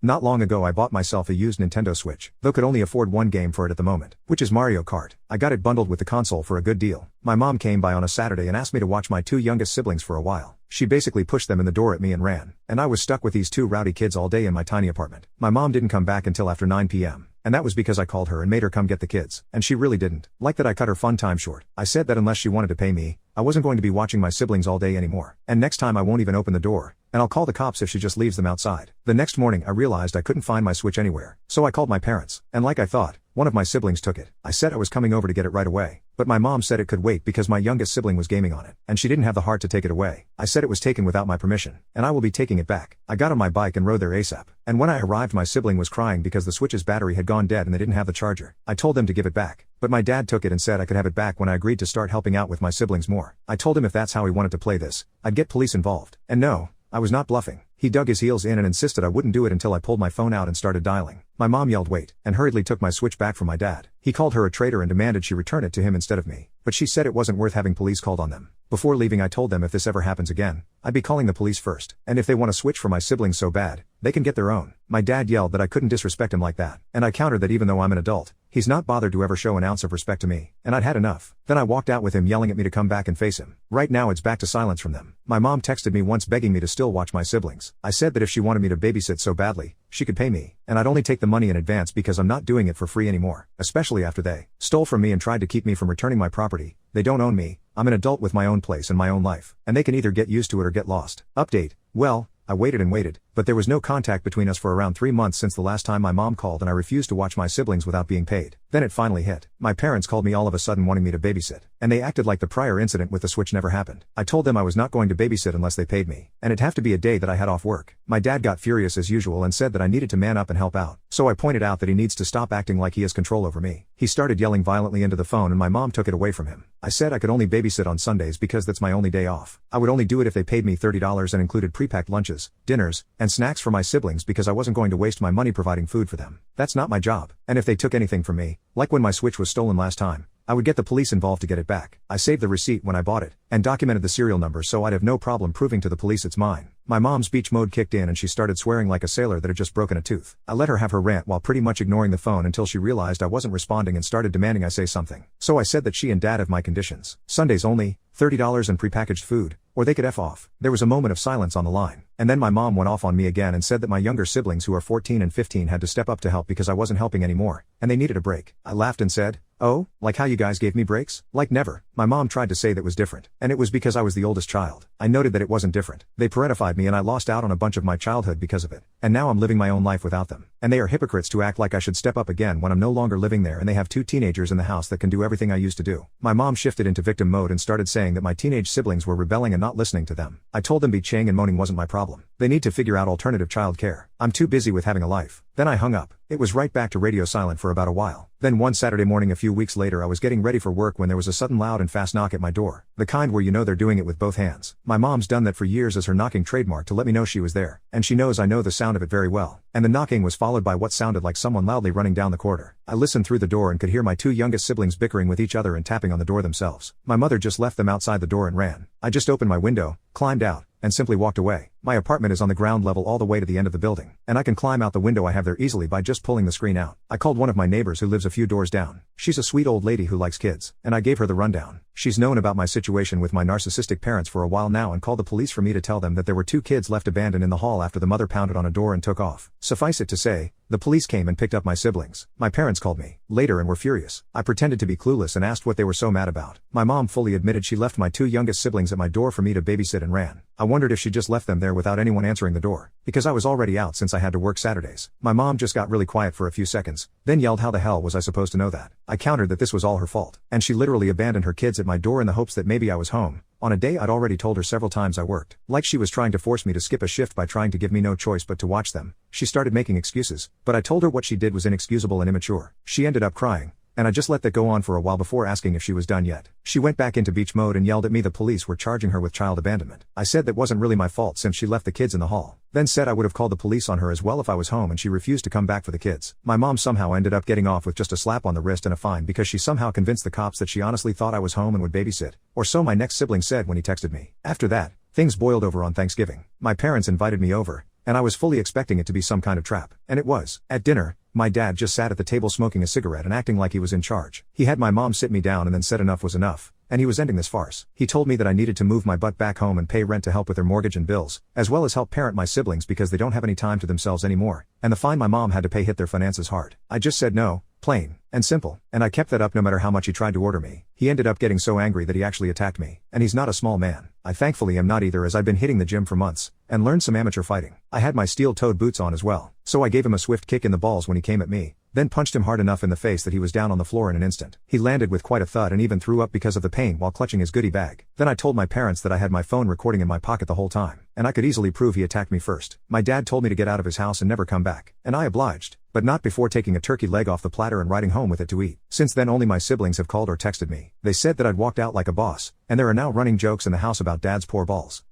Not long ago I bought myself a used Nintendo Switch, though could only afford one game for it at the moment, which is Mario Kart. I got it bundled with the console for a good deal. My mom came by on a Saturday and asked me to watch my two youngest siblings for a while. She basically pushed them in the door at me and ran, and I was stuck with these two rowdy kids all day in my tiny apartment. My mom didn't come back until after 9 p.m. And that was because I called her and made her come get the kids, and she really didn't. Like that I cut her fun time short. I said that unless she wanted to pay me, I wasn't going to be watching my siblings all day anymore. And next time I won't even open the door, and I'll call the cops if she just leaves them outside. The next morning I realized I couldn't find my Switch anywhere, so I called my parents, and like I thought, one of my siblings took it. I said I was coming over to get it right away, but my mom said it could wait because my youngest sibling was gaming on it, and she didn't have the heart to take it away. I said it was taken without my permission, and I will be taking it back. I got on my bike and rode there ASAP, and when I arrived my sibling was crying because the Switch's battery had gone dead and they didn't have the charger. I told them to give it back, but my dad took it and said I could have it back when I agreed to start helping out with my siblings more. I told him if that's how he wanted to play this, I'd get police involved. And no, I was not bluffing. He dug his heels in and insisted I wouldn't do it until I pulled my phone out and started dialing. My mom yelled wait, and hurriedly took my Switch back from my dad. He called her a traitor and demanded she return it to him instead of me, but she said it wasn't worth having police called on them. Before leaving I told them if this ever happens again, I'd be calling the police first, and if they want a Switch for my siblings so bad, they can get their own. My dad yelled that I couldn't disrespect him like that, and I countered that even though I'm an adult, he's not bothered to ever show an ounce of respect to me, and I'd had enough. Then I walked out with him yelling at me to come back and face him. Right now it's back to silence from them. My mom texted me once begging me to still watch my siblings. I said that if she wanted me to babysit so badly, she could pay me, and I'd only take the money in advance because I'm not doing it for free anymore, especially after they stole from me and tried to keep me from returning my property. They don't own me, I'm an adult with my own place and my own life, and they can either get used to it or get lost. Update. Well, I waited and waited, but there was no contact between us for around 3 months since the last time my mom called, and I refused to watch my siblings without being paid. Then it finally hit. My parents called me all of a sudden wanting me to babysit, and they acted like the prior incident with the Switch never happened. I told them I was not going to babysit unless they paid me, and it'd have to be a day that I had off work. My dad got furious as usual and said that I needed to man up and help out, so I pointed out that he needs to stop acting like he has control over me. He started yelling violently into the phone and my mom took it away from him. I said I could only babysit on Sundays because that's my only day off. I would only do it if they paid me $30 and included pre-packed lunches, dinners, and snacks for my siblings because I wasn't going to waste my money providing food for them. That's not my job. And if they took anything from me, like when my Switch was stolen last time, I would get the police involved to get it back. I saved the receipt when I bought it, and documented the serial number so I'd have no problem proving to the police it's mine. My mom's beach mode kicked in and she started swearing like a sailor that had just broken a tooth. I let her have her rant while pretty much ignoring the phone until she realized I wasn't responding and started demanding I say something. So I said that she and dad have my conditions. Sundays only, $30 and prepackaged food, or they could F off. There was a moment of silence on the line, and then my mom went off on me again and said that my younger siblings who are 14 and 15 had to step up to help because I wasn't helping anymore, and they needed a break. I laughed and said, "Oh, like how you guys gave me breaks?" Like never. My mom tried to say that was different, and it was because I was the oldest child. I noted that it wasn't different. They parentified me and I lost out on a bunch of my childhood because of it, and now I'm living my own life without them. And they are hypocrites to act like I should step up again when I'm no longer living there and they have 2 teenagers in the house that can do everything I used to do. My mom shifted into victim mode and started saying that my teenage siblings were rebelling and not listening to them. I told them bitching and moaning wasn't my problem. They need to figure out alternative child care. I'm too busy with having a life. Then I hung up. It was right back to radio silent for about a while. Then one Saturday morning a few weeks later I was getting ready for work when there was a sudden loud and fast knock at my door. The kind where you know they're doing it with both hands. My mom's done that for years as her knocking trademark to let me know she was there, and she knows I know the sound of it very well. And the knocking was followed by what sounded like someone loudly running down the corridor. I listened through the door and could hear my 2 youngest siblings bickering with each other and tapping on the door themselves. My mother just left them outside the door and ran. I just opened my window, climbed out, and simply walked away. My apartment is on the ground level all the way to the end of the building, and I can climb out the window I have there easily by just pulling the screen out. I called one of my neighbors who lives a few doors down. She's a sweet old lady who likes kids, and I gave her the rundown. She's known about my situation with my narcissistic parents for a while now and called the police for me to tell them that there were 2 kids left abandoned in the hall after the mother pounded on a door and took off. Suffice it to say, the police came and picked up my siblings. My parents called me later and were furious. I pretended to be clueless and asked what they were so mad about. My mom fully admitted she left my 2 youngest siblings at my door for me to babysit and ran. I wondered if she just left them there without anyone answering the door, because I was already out since I had to work Saturdays. My mom just got really quiet for a few seconds, then yelled how the hell was I supposed to know that. I countered that this was all her fault, and she literally abandoned her kids at my door in the hopes that maybe I was home, on a day I'd already told her several times I worked. Like she was trying to force me to skip a shift by trying to give me no choice but to watch them. She started making excuses, but I told her what she did was inexcusable and immature. She ended up crying, and I just let that go on for a while before asking if she was done yet. She went back into beach mode and yelled at me the police were charging her with child abandonment. I said that wasn't really my fault since she left the kids in the hall. Then said I would have called the police on her as well if I was home, and she refused to come back for the kids. My mom somehow ended up getting off with just a slap on the wrist and a fine because she somehow convinced the cops that she honestly thought I was home and would babysit, or so my next sibling said when he texted me. After that, things boiled over on Thanksgiving. My parents invited me over, and I was fully expecting it to be some kind of trap. And it was. At dinner, my dad just sat at the table smoking a cigarette and acting like he was in charge. He had my mom sit me down and then said enough was enough, and he was ending this farce. He told me that I needed to move my butt back home and pay rent to help with their mortgage and bills, as well as help parent my siblings because they don't have any time to themselves anymore, and the fine my mom had to pay hit their finances hard. I just said no, plain and simple, and I kept that up no matter how much he tried to order me. He ended up getting so angry that he actually attacked me, and he's not a small man. I thankfully am not either, as I've been hitting the gym for months, and learned some amateur fighting. I had my steel-toed boots on as well, so I gave him a swift kick in the balls when he came at me, then punched him hard enough in the face that he was down on the floor in an instant. He landed with quite a thud and even threw up because of the pain while clutching his goodie bag. Then I told my parents that I had my phone recording in my pocket the whole time, and I could easily prove he attacked me first. My dad told me to get out of his house and never come back, and I obliged, but not before taking a turkey leg off the platter and riding home with it to eat. Since then only my siblings have called or texted me. They said that I'd walked out like a boss, and there are now running jokes in the house about dad's poor balls.